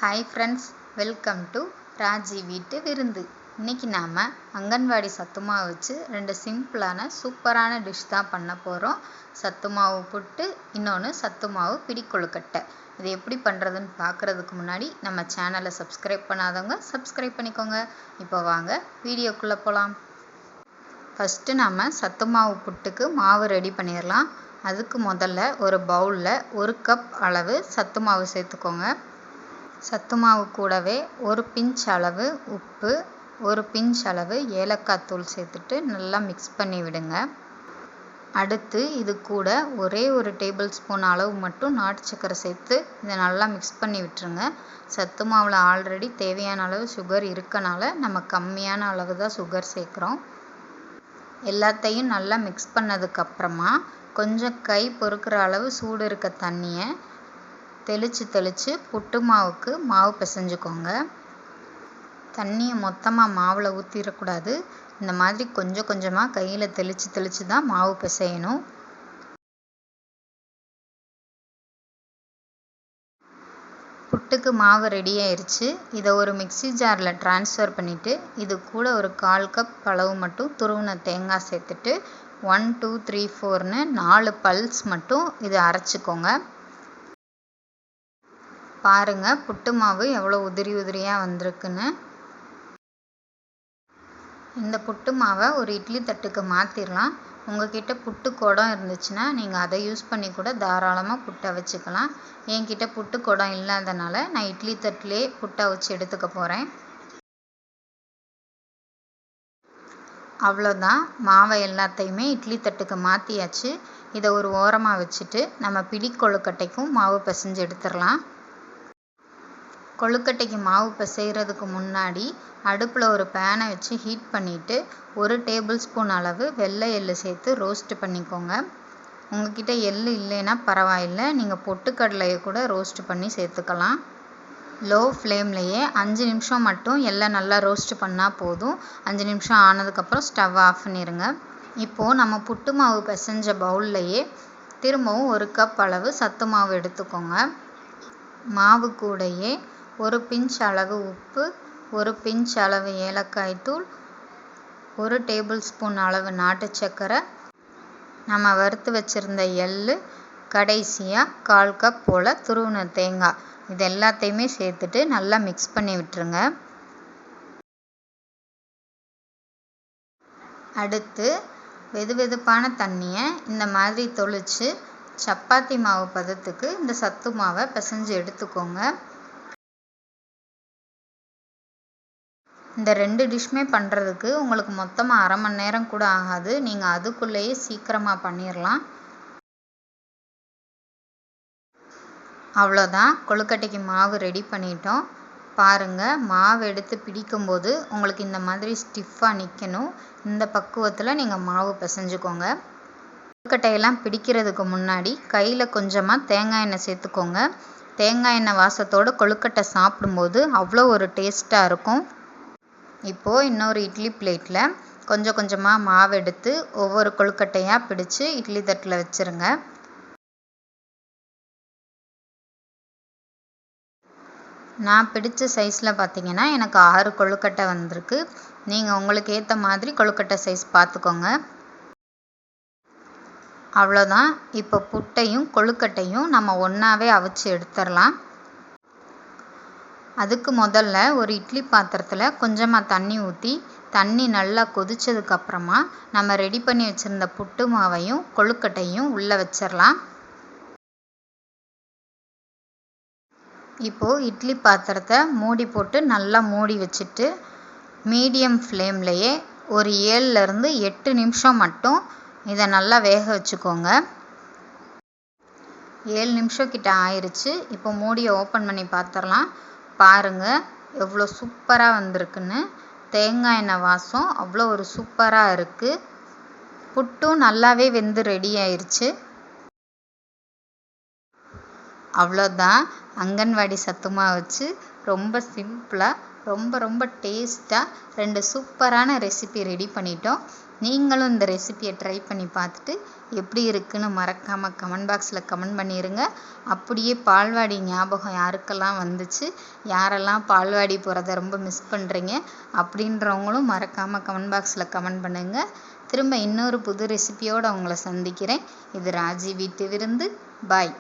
Hi friends, welcome to Raji வீட்டு விருந்து. இன்றைக்கி நாம் அங்கன்வாடி சத்து மாவு வச்சு 2 சிம்பிளான சூப்பரான டிஷ் தான் பண்ண போகிறோம். சத்து மாவு புட்டு, இன்னொன்று சத்து மாவு பிடிக்கொழுக்கட்டை. இது எப்படி பண்ணுறதுன்னு பார்க்குறதுக்கு முன்னாடி நம்ம சேனலை சப்ஸ்கிரைப் பண்ணாதவங்க சப்ஸ்கிரைப் பண்ணிக்கோங்க. இப்போ வாங்க வீடியோக்குள்ளே போகலாம். ஃபஸ்ட்டு நம்ம சத்து மாவு புட்டுக்கு மாவு ரெடி பண்ணிடலாம். அதுக்கு முதல்ல ஒரு பவுலில் 1 கப் அளவு சத்து மாவு சேர்த்துக்கோங்க. சத்து மாவு கூடவே 1 பிஞ்ச் அளவு உப்பு, 1 பிஞ்ச் அளவு ஏலக்காய் தூள் சேர்த்துட்டு நல்லா மிக்ஸ் பண்ணி விடுங்க. அடுத்து இது கூட ஒரே 1 டேபிள் ஸ்பூன் அளவு மட்டும் நாட்டு சக்கரை சேர்த்து இதை நல்லா மிக்ஸ் பண்ணி விட்டுருங்க. சத்து மாவில் ஆல்ரெடி தேவையான அளவு சுகர் இருக்கனால நம்ம கம்மியான அளவு தான் சுகர் சேர்க்குறோம். எல்லாத்தையும் நல்லா மிக்ஸ் பண்ணதுக்கப்புறமா கொஞ்சம் கை பொறுக்கிற அளவு சூடு இருக்க தண்ணியை தெளித்து புட்டு மாவுக்கு மாவு பிசைஞ்சுக்கோங்க. தண்ணியை மொத்தமாக மாவில் ஊற்றிடக்கூடாது. இந்த மாதிரி கொஞ்சம் கொஞ்சமாக கையில் தெளித்து தான் மாவு பிசையணும். புட்டுக்கு மாவு ரெடி ஆயிடுச்சு. இதை ஒரு மிக்ஸி ஜாரில் ட்ரான்ஸ்ஃபர் பண்ணிவிட்டு இது கூட ஒரு 1/4 கப் அளவு மட்டும் துருவின தேங்காய் சேர்த்துட்டு 1 2 3 4ன்னு 4 பல்ஸ் மட்டும் இதை அரைச்சிக்கோங்க. பாருங்கள் புட்டு மாவு எவ்வளோ உதிரி உதிரியாக வந்திருக்குன்னு. இந்த புட்டு மாவை ஒரு இட்லி தட்டுக்கு மாற்றிடலாம். உங்ககிட்ட புட்டு குடம் இருந்துச்சுன்னா நீங்கள் அதை யூஸ் பண்ணி கூட தாராளமாக புட்டை வச்சுக்கலாம். என்கிட்ட புட்டு குடம் இல்லாதனால நான் இட்லி தட்டிலே புட்டை வச்சு எடுத்துக்க போகிறேன். அவ்வளோதான், மாவை எல்லாத்தையுமே இட்லி தட்டுக்கு மாற்றியாச்சு. இதை ஒரு ஓரமாக வச்சுட்டு நம்ம பிடிக்கொழுக்கட்டைக்கும் மாவு பிசைஞ்சு எடுத்துடலாம். கொழுக்கட்டைக்கு மாவு பிசைகிறதுக்கு முன்னாடி அடுப்பில் ஒரு பேனை வச்சு ஹீட் பண்ணிவிட்டு 1 டேபிள் ஸ்பூன் அளவு வெள்ளை எள்ளு சேர்த்து ரோஸ்ட் பண்ணிக்கோங்க. உங்ககிட்ட எள்ளு இல்லைன்னா பரவாயில்லை, நீங்கள் பொட்டுக்கடலையை கூட ரோஸ்ட் பண்ணி சேர்த்துக்கலாம். லோ ஃப்ளேம்லேயே 5 நிமிஷம் மட்டும் எள்ளை நல்லா ரோஸ்ட் பண்ணால் போதும். 5 நிமிஷம் ஆனதுக்கப்புறம் ஸ்டவ் ஆஃப் பண்ணிடுங்க. இப்போது நம்ம புட்டு மாவு பிசைஞ்ச பவுல்லையே திரும்பவும் 1 கப் அளவு சத்து மாவு எடுத்துக்கோங்க. மாவு கூடையே 1 பிஞ்ச் அளவு உப்பு, 1 பிஞ்ச் அளவு ஏலக்காய் தூள், 1 டேபிள் ஸ்பூன் அளவு நாட்டு சக்கரை, நம்ம வறுத்து வச்சுருந்த எள்ளு, கடைசியாக 1/4 கப் போல் துருவின தேங்காய், இது எல்லாத்தையுமே சேர்த்துட்டு நல்லா மிக்ஸ் பண்ணி விட்டுருங்க. அடுத்து வெதுவெதுப்பான தண்ணியை இந்த மாதிரி தொளிச்சு சப்பாத்தி மாவு பதத்துக்கு இந்த சத்து மாவை பிசைஞ்சு எடுத்துக்கோங்க. இந்த 2 டிஷ்மே பண்ணுறதுக்கு உங்களுக்கு மொத்தமாக 1/2 மணி நேரம் கூட ஆகாது. நீங்கள் அதுக்குள்ளேயே சீக்கிரமாக பண்ணிடலாம். அவ்வளோதான், கொழுக்கட்டைக்கு மாவு ரெடி பண்ணிட்டோம். பாருங்கள், மாவு எடுத்து பிடிக்கும்போது உங்களுக்கு இந்த மாதிரி ஸ்டிஃபாக நிற்கணும். இந்த பக்குவத்தில் நீங்கள் மாவு பிசைஞ்சுக்கோங்க. கொழுக்கட்டையெல்லாம் பிடிக்கிறதுக்கு முன்னாடி கையில் கொஞ்சமாக தேங்காய் எண்ணெய் சேர்த்துக்கோங்க. தேங்காய் எண்ணெய் வாசத்தோடு கொழுக்கட்டை சாப்பிடும்போது அவ்வளோ ஒரு டேஸ்ட்டாக இருக்கும். இப்போது இன்னொரு இட்லி பிளேட்டில் கொஞ்சம் கொஞ்சமாக மாவு எடுத்து ஒவ்வொரு கொழுக்கட்டையாக பிடிச்சு இட்லி தட்டில் வச்சுருங்க. நான் பிடிச்ச சைஸில் பார்த்தீங்கன்னா எனக்கு 6 கொழுக்கட்டை வந்திருக்கு. நீங்கள் உங்களுக்கு ஏற்ற மாதிரி கொழுக்கட்டை சைஸ் பார்த்துக்கோங்க. அவ்வளோதான், இப்போ புட்டையும் கொழுக்கட்டையும் நம்ம ஒன்றாவே அவிச்சு எடுத்துடலாம். அதுக்கு முதல்ல ஒரு இட்லி பாத்திரத்தில் கொஞ்சமாக தண்ணி ஊற்றி தண்ணி நல்லா கொதிச்சதுக்கப்புறமா நம்ம ரெடி பண்ணி வச்சுருந்த புட்டு மாவையும் கொழுக்கட்டையும் உள்ளே வச்சிடலாம். இப்போது இட்லி பாத்திரத்தை மூடி போட்டு நல்லா மூடி வச்சுட்டு மீடியம் ஃப்ளேம்லேயே ஒரு 7லேருந்து 8 நிமிஷம் மட்டும் இதை நல்லா வேக வச்சுக்கோங்க. 7 நிமிஷம் கிட்ட ஆயிடுச்சு. இப்போ மூடியை ஓப்பன் பண்ணி பார்த்துடலாம். பாருங்கள் எவ்வளோ சூப்பராக வந்திருக்குன்னு. தேங்காய் எண்ணெய் வாசம் அவ்வளோ ஒரு சூப்பராக இருக்குது. புட்டும் நல்லாவே வெந்து ரெடி ஆயிடுச்சு. அவ்வளோதான், அங்கன்வாடி சத்து மாவு வச்சு ரொம்ப சிம்பிளாக ரொம்ப ரொம்ப டேஸ்ட்டாக 2 சூப்பரான ரெசிபி ரெடி பண்ணிட்டோம். நீங்களும் இந்த ரெசிபியை ட்ரை பண்ணி பார்த்துட்டு எப்படி இருக்குன்னு மறக்காமல் கமெண்ட் பாக்ஸில் கமெண்ட் பண்ணிடுங்க. அப்படியே பால்வாடி ஞாபகம் யாருக்கெல்லாம் வந்துச்சு, யாரெல்லாம் பால்வாடி போகிறத ரொம்ப மிஸ் பண்ணுறீங்க அப்படின்றவங்களும் மறக்காமல் கமெண்ட் பாக்ஸில் கமெண்ட் பண்ணுங்கள். திரும்ப இன்னொரு புது ரெசிபியோடு உங்களை சந்திக்கிறேன். இது ராஜி வீட்டு விருந்து. பாய்.